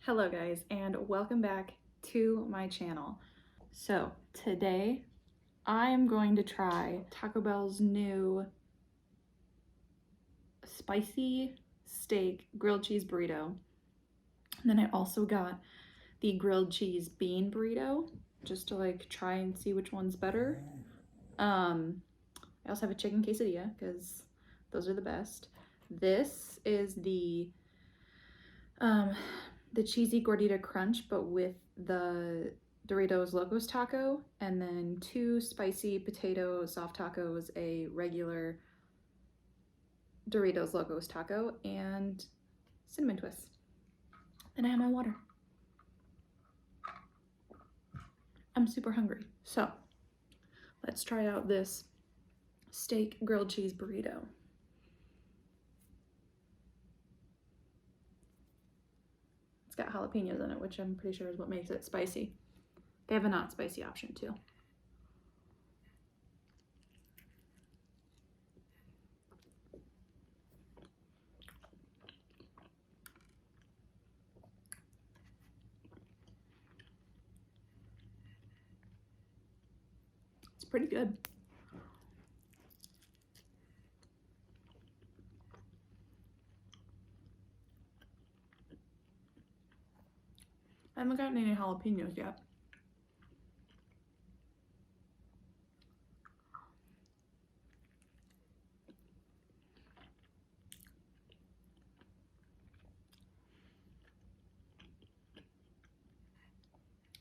Hello guys, and welcome back to my channel. So today I am going to try Taco Bell's new spicy steak grilled cheese burrito. And then I also got the grilled cheese bean burrito just to try and see which one's better. I also have a chicken quesadilla because those are the best. This is the cheesy gordita crunch, but with the Doritos Locos taco, and then 2 spicy potato soft tacos, a regular Doritos Locos taco, and cinnamon twist. Then I have my water. I'm super hungry, so let's try out this steak grilled cheese burrito. Got jalapenos in it, which I'm pretty sure is what makes it spicy. They have a not spicy option too. It's pretty good. I haven't gotten any jalapenos yet.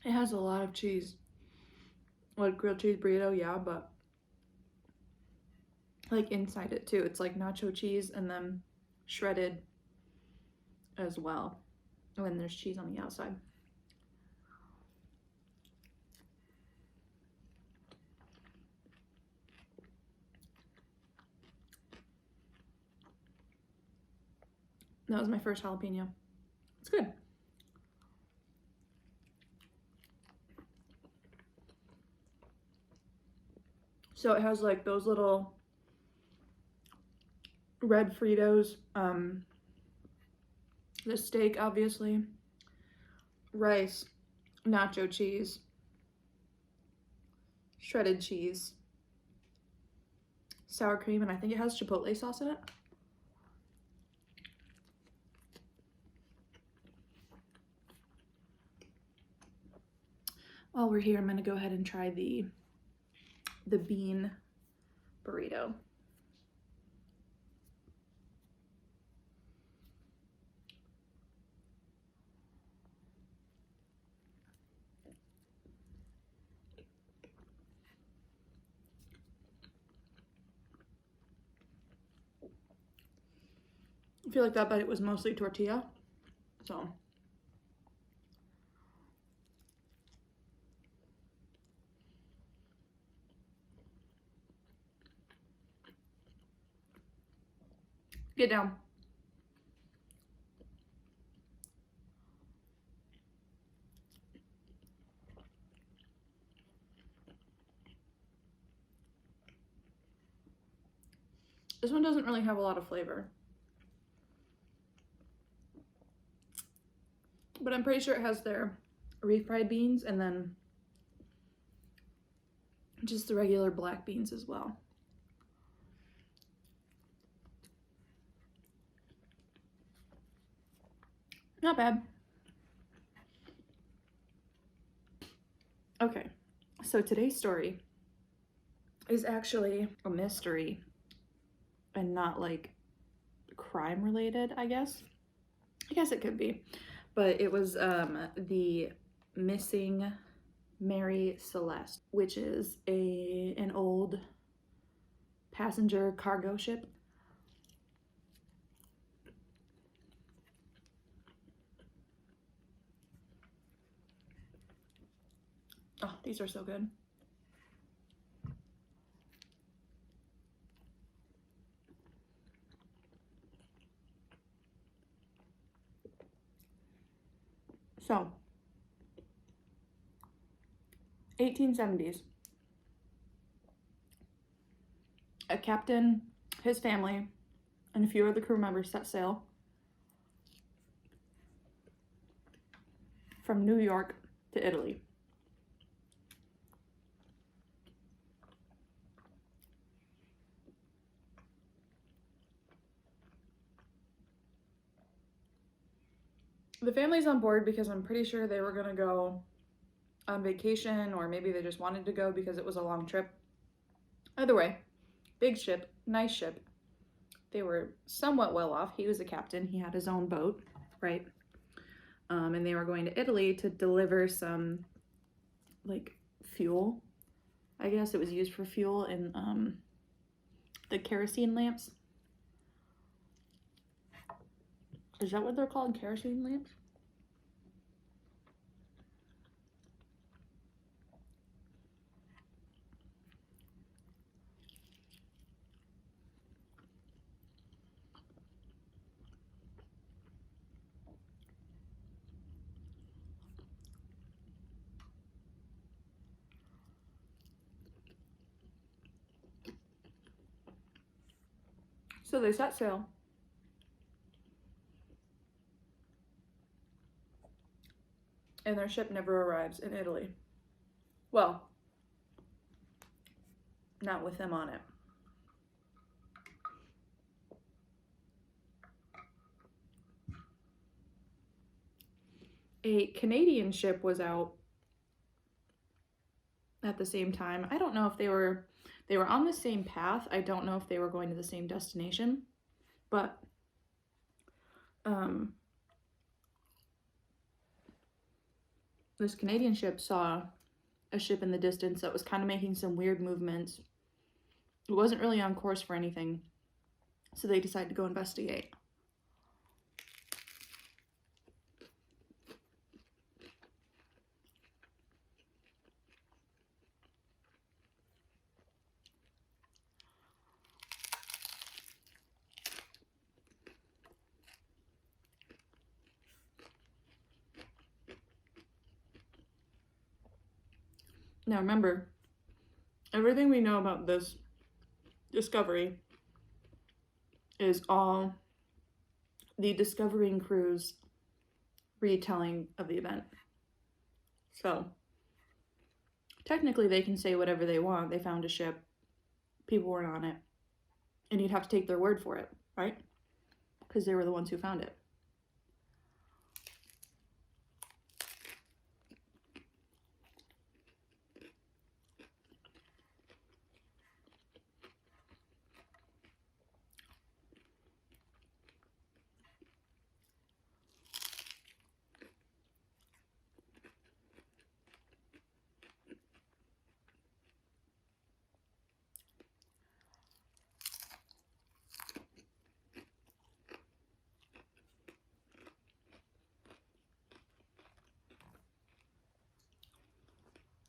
It has a lot of cheese. Like grilled cheese burrito, yeah, but like inside it too. It's like nacho cheese and then shredded as well. And then there's cheese on the outside. That was my first jalapeno. It's good. So it has like those little red Fritos, the steak obviously, rice, nacho cheese, shredded cheese, sour cream, and I think it has chipotle sauce in it. While we're here, I'm gonna go ahead and try the bean burrito. I feel like that bite was mostly tortilla, so get down. This one doesn't really have a lot of flavor, but I'm pretty sure it has their refried beans and then just the regular black beans as well. Not bad. Okay, so today's story is actually a mystery and not like crime related, I guess. I guess it could be, but it was the missing Mary Celeste, which is an old passenger cargo ship. Oh, these are so good. So, 1870s. A captain, his family, and a few of the crew members set sail from New York to Italy. The family's on board because I'm pretty sure they were gonna go on vacation, or maybe they just wanted to go because it was a long trip. Either way, big ship, nice ship. They were somewhat well off. He was a captain. He had his own boat, right? And they were going to Italy to deliver some, like, fuel. I guess it was used for fuel in the kerosene lamps. Is that what they're called? Kerosene lamps? So they set sail. And their ship never arrives in Italy. Well, not with them on it. A Canadian ship was out at the same time. I don't know if they were on the same path. I don't know if they were going to the same destination, but this Canadian ship saw a ship in the distance that was kind of making some weird movements. It wasn't really on course for anything, so they decided to go investigate. Now remember, everything we know about this discovery is all the discovering crew's retelling of the event. So technically they can say whatever they want. They found a ship, people weren't on it, and you'd have to take their word for it, right? Because they were the ones who found it.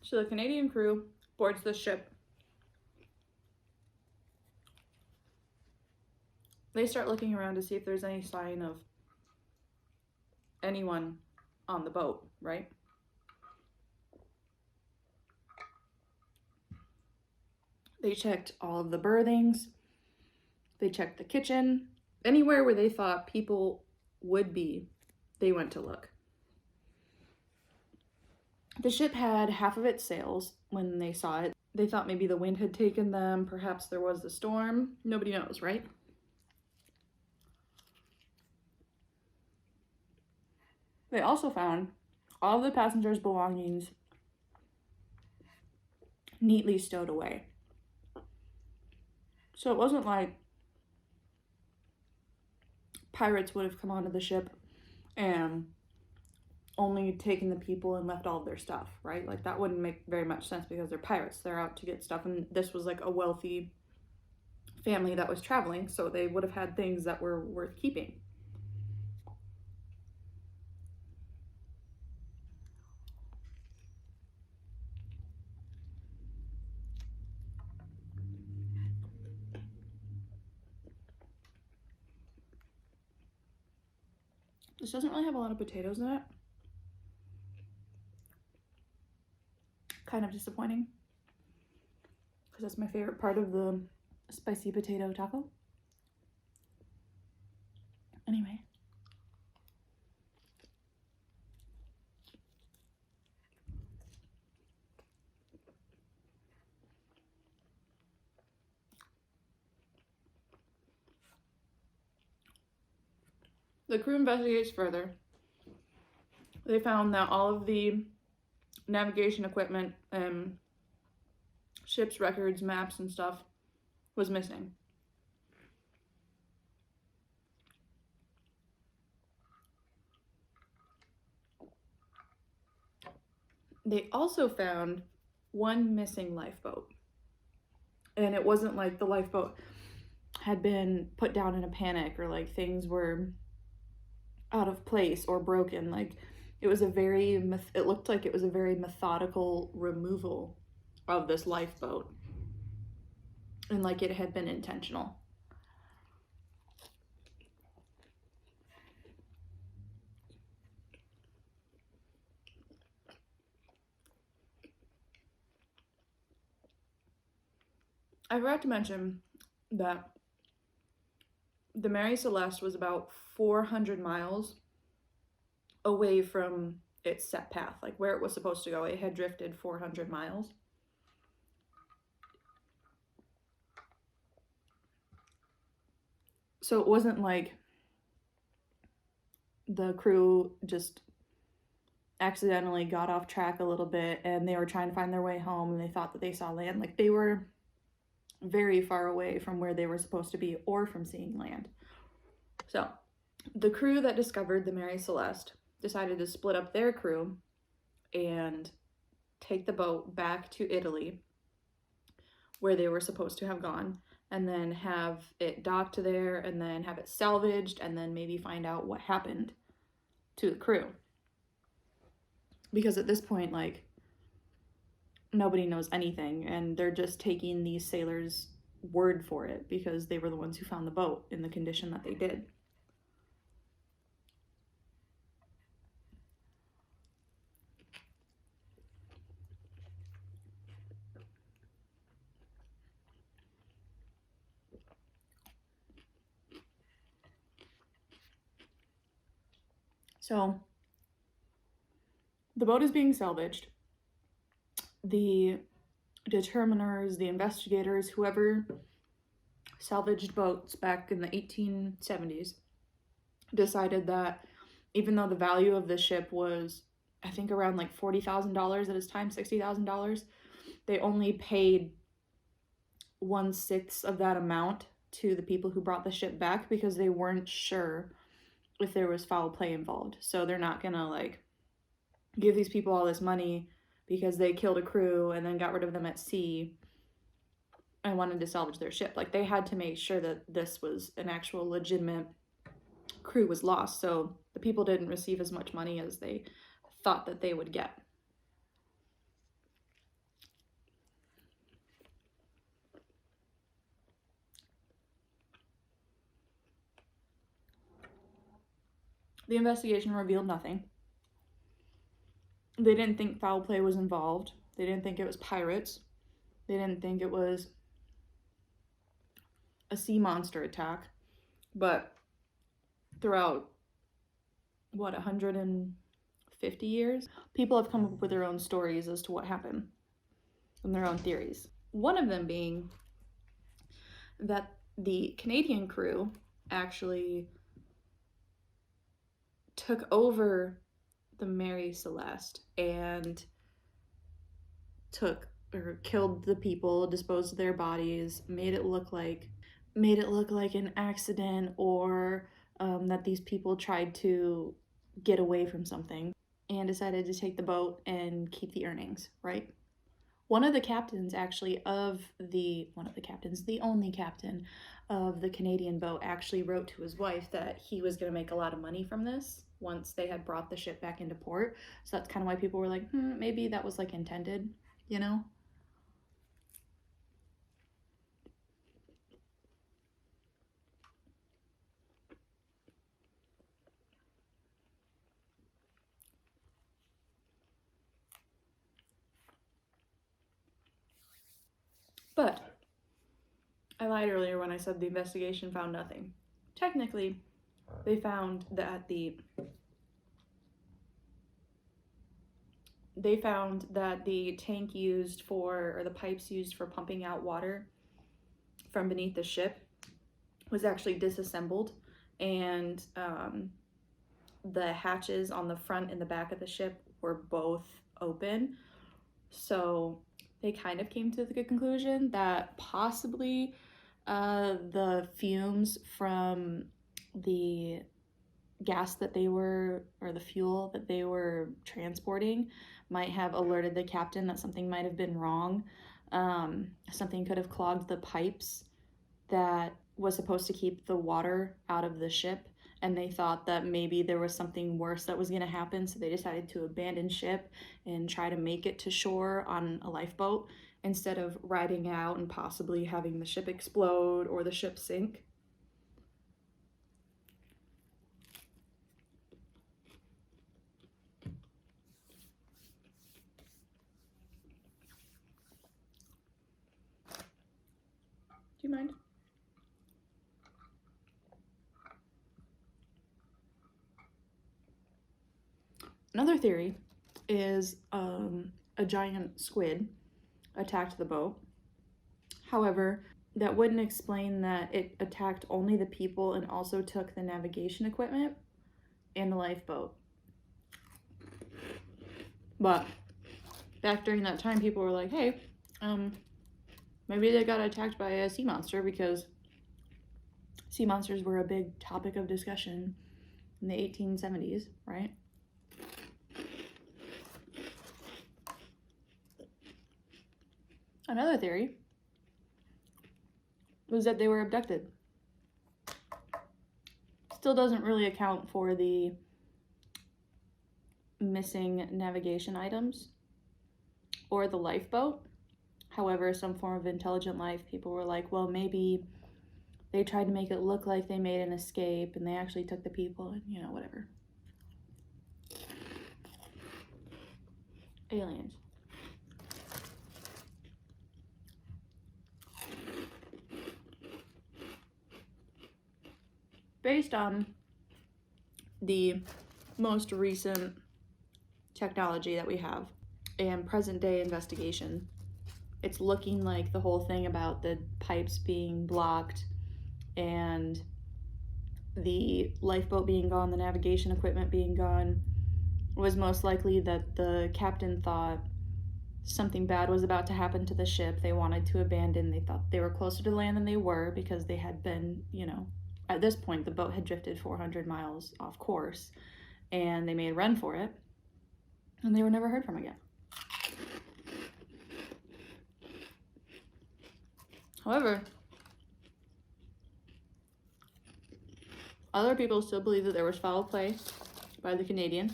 So the Canadian crew boards the ship. They start looking around to see if there's any sign of anyone on the boat, right? They checked all of the berthings. They checked the kitchen. Anywhere where they thought people would be, they went to look. The ship had half of its sails when they saw it. They thought maybe the wind had taken them. Perhaps there was a storm. Nobody knows, right? They also found all of the passengers' belongings neatly stowed away. So it wasn't like pirates would have come onto the ship and only taken the people and left all of their stuff, right? Like that wouldn't make very much sense because they're pirates. They're out to get stuff, and this was like a wealthy family that was traveling, so they would have had things that were worth keeping. This doesn't really have a lot of potatoes in it. Kind of disappointing, because that's my favorite part of the spicy potato taco. Anyway. The crew investigates further. They found that all of the navigation equipment and ship's records, maps, and stuff was missing. They also found one missing lifeboat. And it wasn't like the lifeboat had been put down in a panic or like things were out of place or broken. Like it looked like it was a very methodical removal of this lifeboat. And like it had been intentional. I forgot to mention that the Mary Celeste was about 400 miles away from its set path, like where it was supposed to go. It had drifted 400 miles. So it wasn't like the crew just accidentally got off track a little bit and they were trying to find their way home and they thought that they saw land. Like they were very far away from where they were supposed to be or from seeing land. So the crew that discovered the Mary Celeste decided to split up their crew and take the boat back to Italy where they were supposed to have gone, and then have it docked there and then have it salvaged and then maybe find out what happened to the crew. Because at this point, like, nobody knows anything and they're just taking these sailors' word for it because they were the ones who found the boat in the condition that they did. So the boat is being salvaged. The determiners, the investigators, whoever salvaged boats back in the 1870s decided that even though the value of the ship was, I think, around like $40,000 at its time, $60,000, they only paid 1/6 of that amount to the people who brought the ship back because they weren't sure if there was foul play involved. So they're not gonna like give these people all this money because they killed a crew and then got rid of them at sea and wanted to salvage their ship. Like they had to make sure that this was an actual legitimate crew was lost, so the people didn't receive as much money as they thought that they would get. The investigation revealed nothing. They didn't think foul play was involved. They didn't think it was pirates. They didn't think it was a sea monster attack. But throughout, 150 years, people have come up with their own stories as to what happened and their own theories. One of them being that the Canadian crew actually took over the Mary Celeste and killed the people, disposed of their bodies, made it look like an accident, or that these people tried to get away from something and decided to take the boat and keep the earnings, right? One of the captains actually the only captain of the Canadian boat actually wrote to his wife that he was going to make a lot of money from this once they had brought the ship back into port. So that's kind of why people were like, maybe that was like intended, you know? But I lied earlier when I said the investigation found nothing. Technically, they found that the tank used for, or the pipes used for pumping out water from beneath the ship was actually disassembled and the hatches on the front and the back of the ship were both open. So they kind of came to the conclusion that possibly the fumes from the gas that they were, or the fuel that they were transporting, might have alerted the captain that something might have been wrong. Something could have clogged the pipes that was supposed to keep the water out of the ship, and they thought that maybe there was something worse that was going to happen, so they decided to abandon ship and try to make it to shore on a lifeboat instead of riding out and possibly having the ship explode or the ship sink. Do you mind? Another theory is a giant squid attacked the boat. However, that wouldn't explain that it attacked only the people and also took the navigation equipment and the lifeboat. But back during that time, people were like, hey, maybe they got attacked by a sea monster, because sea monsters were a big topic of discussion in the 1870s, right? Another theory was that they were abducted. Still doesn't really account for the missing navigation items or the lifeboat. However, some form of intelligent life, people were like, well, maybe they tried to make it look like they made an escape and they actually took the people, and, you know, whatever. Aliens. Based on the most recent technology that we have and present day investigation, it's looking like the whole thing about the pipes being blocked and the lifeboat being gone, the navigation equipment being gone, was most likely that the captain thought something bad was about to happen to the ship. They wanted to abandon. They thought they were closer to land than they were, because they had been, you know, at this point, the boat had drifted 400 miles off course, and they made a run for it, and they were never heard from again. However, other people still believe that there was foul play by the Canadian,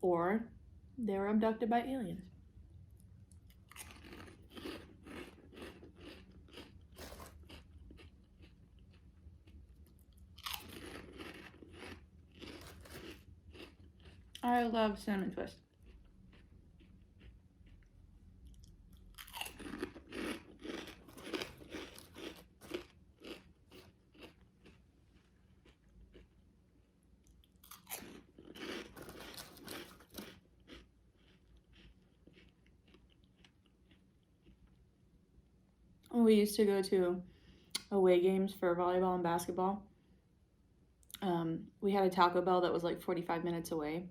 or they were abducted by aliens. I love cinnamon twist. We used to go to away games for volleyball and basketball. We had a Taco Bell that was like 45 minutes away.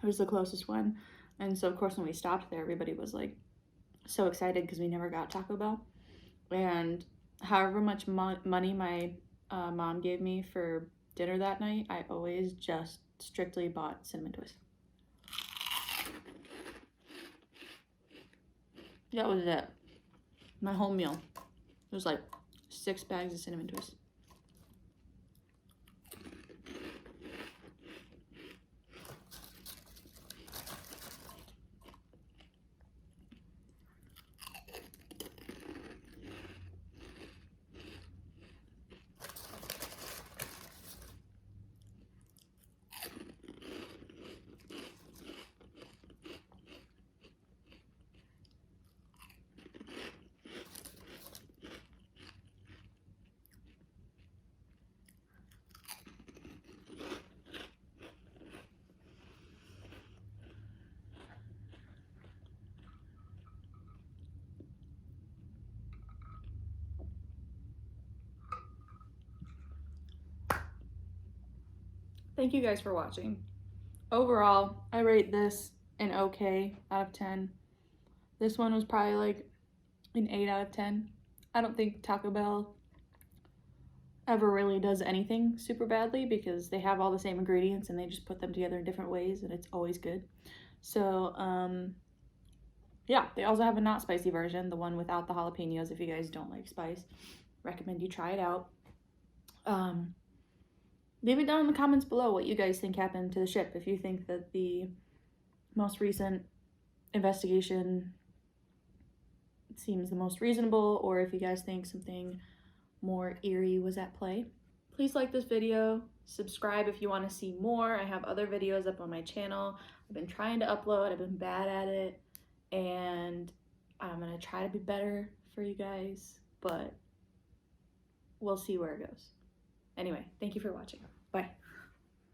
It was the closest one. And so, of course, when we stopped there, everybody was like so excited because we never got Taco Bell. And however much money my mom gave me for dinner that night, I always just strictly bought cinnamon twist. That was it. My whole meal. It was like 6 bags of cinnamon twist. thank you guys for watching. Overall, I rate this an okay out of 10. This one was probably like an 8 out of 10. I don't think Taco Bell ever really does anything super badly because they have all the same ingredients and they just put them together in different ways and it's always good. So, yeah, they also have a not spicy version, the one without the jalapenos. If you guys don't like spice, recommend you try it out. Leave it down in the comments below what you guys think happened to the ship. If you think that the most recent investigation seems the most reasonable, or if you guys think something more eerie was at play. Please like this video, subscribe if you want to see more. I have other videos up on my channel. I've been trying to upload, I've been bad at it, and I'm gonna try to be better for you guys, but we'll see where it goes. Anyway, thank you for watching. Bye.